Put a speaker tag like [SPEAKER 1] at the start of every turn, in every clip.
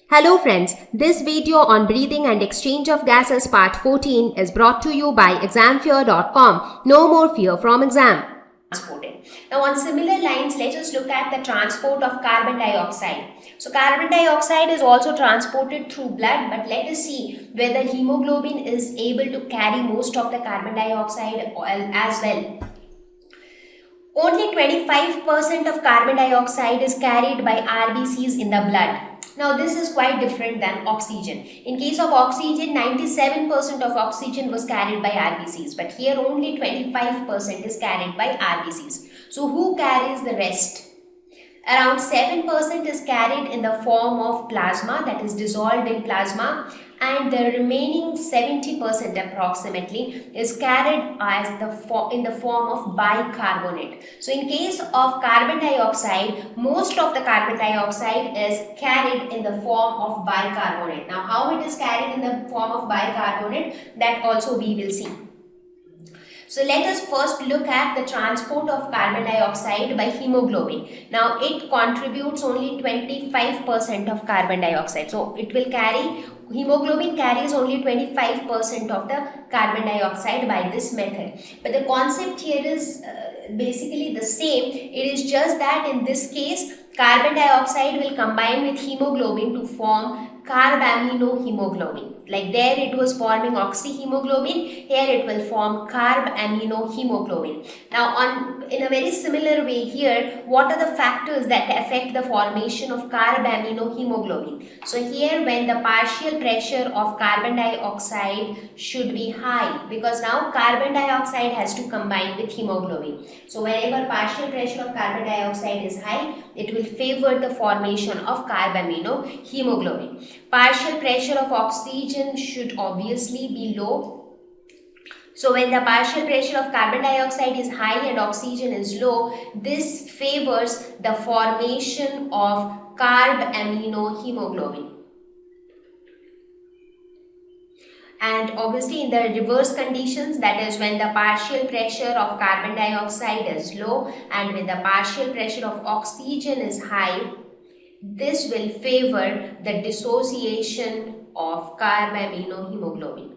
[SPEAKER 1] Hello friends, this video on breathing and exchange of gases part 14 is brought to you by examfear.com. No more fear from exam. Transported. Now on similar lines, let us look at the transport of carbon dioxide. So carbon dioxide is also transported through blood, but let us see whether hemoglobin is able to carry most of the carbon dioxide as well. Only 25% of carbon dioxide is carried by RBCs in the blood. Now this is quite different than oxygen. In case of oxygen, 97% of oxygen was carried by RBCs, but here only 25% is carried by RBCs. So who carries the rest? Around 7% is carried in the form of plasma, that is dissolved in plasma, and the remaining 70% approximately is carried in the form of bicarbonate. So in case of carbon dioxide, most of the carbon dioxide is carried in the form of bicarbonate. Now how it is carried in the form of bicarbonate, that also we will see. So let us first look at the transport of carbon dioxide by hemoglobin. Now it contributes only 25% of carbon dioxide. So it will carry, hemoglobin carries only 25% of the carbon dioxide by this method. But the concept here is basically the same. It is just that in this case, carbon dioxide will combine with hemoglobin to form carbaminohemoglobin. Like there it was forming oxyhemoglobin, here it will form carbaminohemoglobin. Now in a very similar way here, what are the factors that affect the formation of carbaminohemoglobin? So here when the partial pressure of carbon dioxide should be high, because now carbon dioxide has to combine with hemoglobin. So whenever partial pressure of carbon dioxide is high, it will favor the formation of carbaminohemoglobin. Partial pressure of oxygen should obviously be low. So when the partial pressure of carbon dioxide is high and oxygen is low, this favors the formation of carbaminohemoglobin. And obviously in the reverse conditions, that is when the partial pressure of carbon dioxide is low and when the partial pressure of oxygen is high, this will favor the dissociation of carbaminohemoglobin.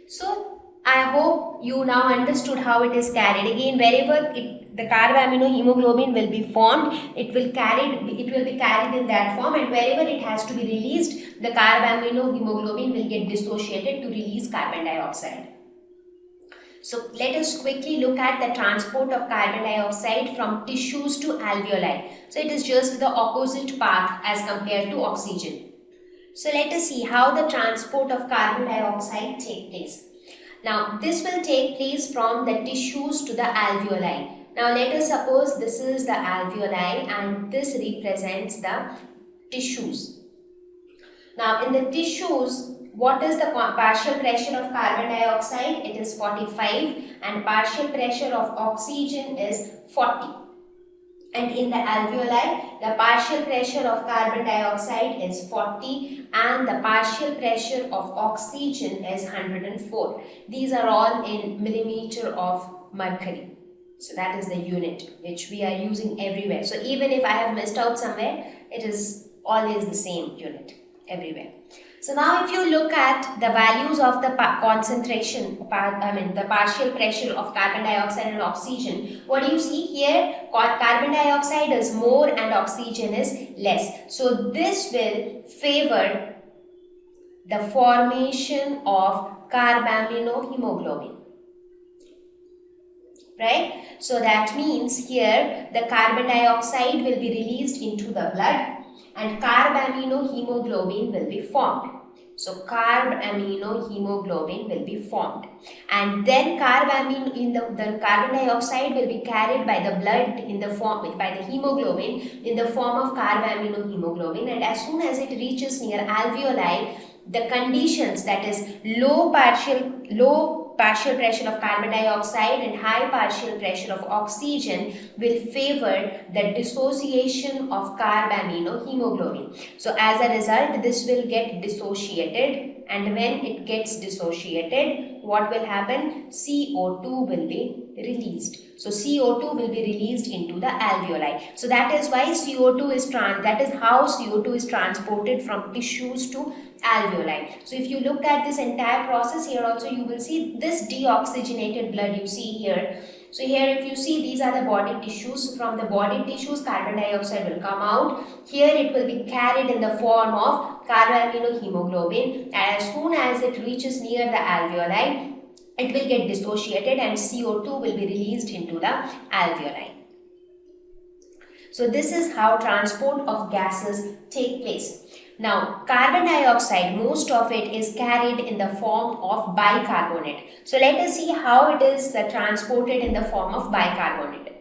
[SPEAKER 1] So I hope you now understood how it is carried. Again, wherever the carbaminohemoglobin will be formed, it will be carried in that form, and wherever it has to be released, the carbaminohemoglobin will get dissociated to release carbon dioxide. So let us quickly look at the transport of carbon dioxide from tissues to alveoli. So it is just the opposite path as compared to oxygen. So let us see how the transport of carbon dioxide takes place. Now this will take place from the tissues to the alveoli. Now let us suppose this is the alveoli and this represents the tissues. Now in the tissues, what is the partial pressure of carbon dioxide? It is 45 and partial pressure of oxygen is 40. And in the alveoli, the partial pressure of carbon dioxide is 40 and the partial pressure of oxygen is 104. These are all in millimeter of mercury. So that is the unit which we are using everywhere. So even if I have missed out somewhere, it is always the same unit everywhere. So now if you look at the values of the concentration, the partial pressure of carbon dioxide and oxygen, what do you see here? Carbon dioxide is more and oxygen is less. So this will favor the formation of carbaminohemoglobin. Right? So that means here the carbon dioxide will be released into the blood and carbaminohemoglobin will be formed. So carbaminohemoglobin will be formed, and then the carbon dioxide will be carried by the blood in the form by the hemoglobin in the form of carbaminohemoglobin, and as soon as it reaches near alveoli, the conditions, that is low partial pressure of carbon dioxide and high partial pressure of oxygen, will favor the dissociation of carbaminohemoglobin. So as a result, this will get dissociated, and when it gets dissociated, what will happen? CO2 will be released. So CO2 will be released into the alveoli. So that is why CO2 is that is how CO2 is transported from tissues to alveoli. So if you look at this entire process here also, you will see this deoxygenated blood you see here. So here if you see, these are the body tissues. From the body tissues, carbon dioxide will come out. Here it will be carried in the form of carbaminohemoglobin, and as soon as it reaches near the alveoli, it will get dissociated and CO2 will be released into the alveoli. So this is how transport of gases take place. Now, carbon dioxide, most of it is carried in the form of bicarbonate. So let us see how it is transported in the form of bicarbonate.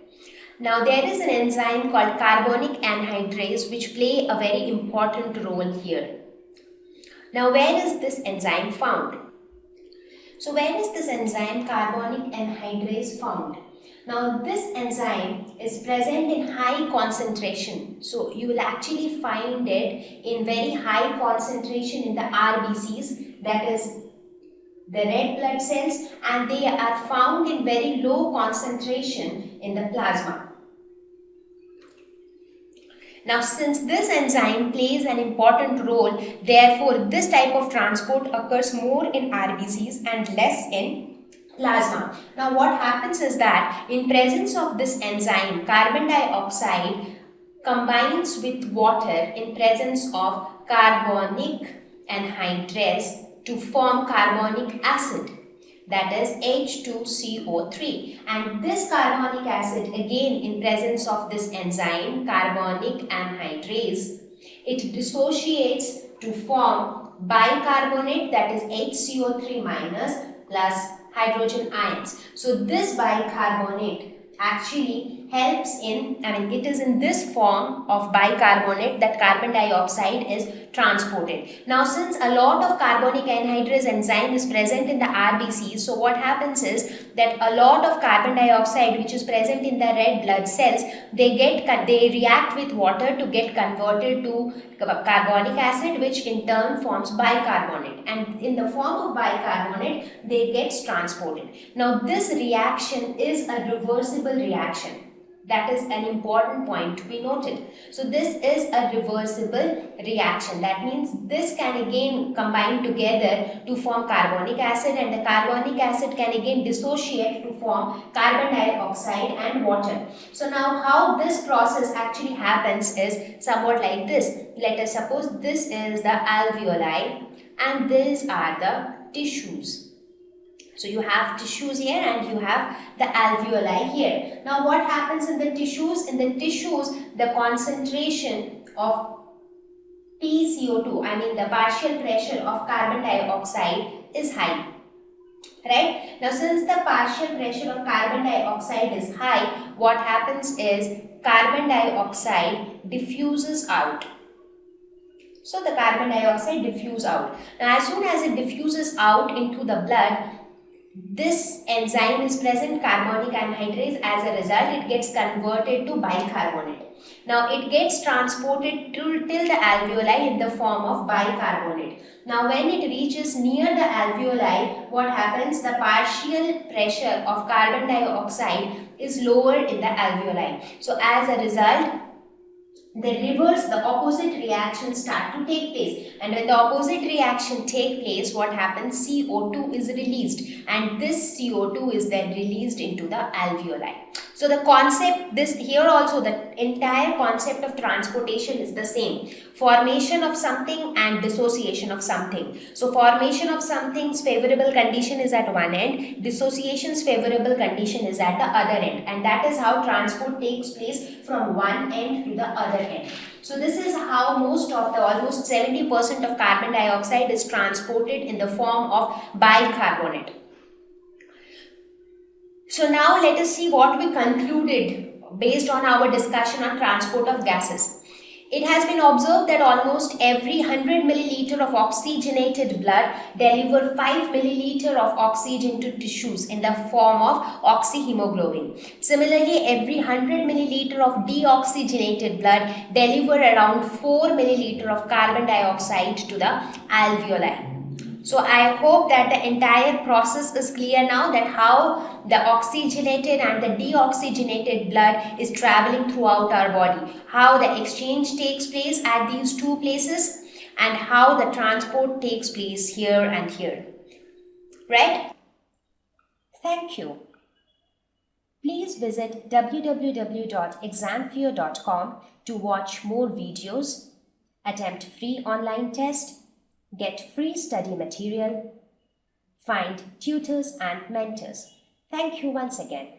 [SPEAKER 1] Now, there is an enzyme called carbonic anhydrase which play a very important role here. Now, where is this enzyme found? So, where is this enzyme carbonic anhydrase found? Now, this enzyme is present in high concentration. So, you will actually find it in very high concentration in the RBCs, that is the red blood cells, and they are found in very low concentration in the plasma. Now, since this enzyme plays an important role, therefore, this type of transport occurs more in RBCs and less in plasma. Now, what happens is that in presence of this enzyme, carbon dioxide combines with water in presence of carbonic anhydrase to form carbonic acid, that is H2CO3, and this carbonic acid again in presence of this enzyme carbonic anhydrase, it dissociates to form bicarbonate, that is HCO3 minus plus hydrogen ions. So this bicarbonate actually helps in, it is in this form of bicarbonate that carbon dioxide is transported. Now, since a lot of carbonic anhydrase enzyme is present in the RBCs, so what happens is that a lot of carbon dioxide which is present in the red blood cells, they react with water to get converted to carbonic acid, which in turn forms bicarbonate, and in the form of bicarbonate they gets transported. Now, this reaction is a reversible reaction. That is an important point to be noted. So this is a reversible reaction. That means this can again combine together to form carbonic acid, and the carbonic acid can again dissociate to form carbon dioxide and water. So now how this process actually happens is somewhat like this. Let us suppose this is the alveoli and these are the tissues. So you have tissues here and you have the alveoli here. Now what happens in the tissues? In the tissues, the concentration of PCO2, the partial pressure of carbon dioxide is high. Right? Now since the partial pressure of carbon dioxide is high, what happens is carbon dioxide diffuses out. So the carbon dioxide diffuses out. Now as soon as it diffuses out into the blood, this enzyme is present, carbonic anhydrase. As a result, it gets converted to bicarbonate. Now, it gets transported till the alveoli in the form of bicarbonate. Now, when it reaches near the alveoli, what happens? The partial pressure of carbon dioxide is lower in the alveoli. So, as a result, the opposite reactions start to take place, and when the opposite reaction take place, what happens? CO2 is released, and this CO2 is then released into the alveoli. So the concept, here also the entire concept of transportation is the same. Formation of something and dissociation of something. So formation of something's favorable condition is at one end, dissociation's favorable condition is at the other end, and that is how transport takes place from one end to the other end. So this is how almost 70% of carbon dioxide is transported in the form of bicarbonate. So now let us see what we concluded based on our discussion on transport of gases. It has been observed that almost every 100 milliliter of oxygenated blood delivers 5 milliliter of oxygen to tissues in the form of oxyhemoglobin. Similarly, every 100 milliliter of deoxygenated blood delivers around 4 milliliter of carbon dioxide to the alveoli. So I hope that the entire process is clear now, that how the oxygenated and the deoxygenated blood is traveling throughout our body, how the exchange takes place at these two places, and how the transport takes place here and here. Right? Thank you. Please visit www.examfear.com to watch more videos, attempt free online test, get free study material, find tutors and mentors. Thank you once again.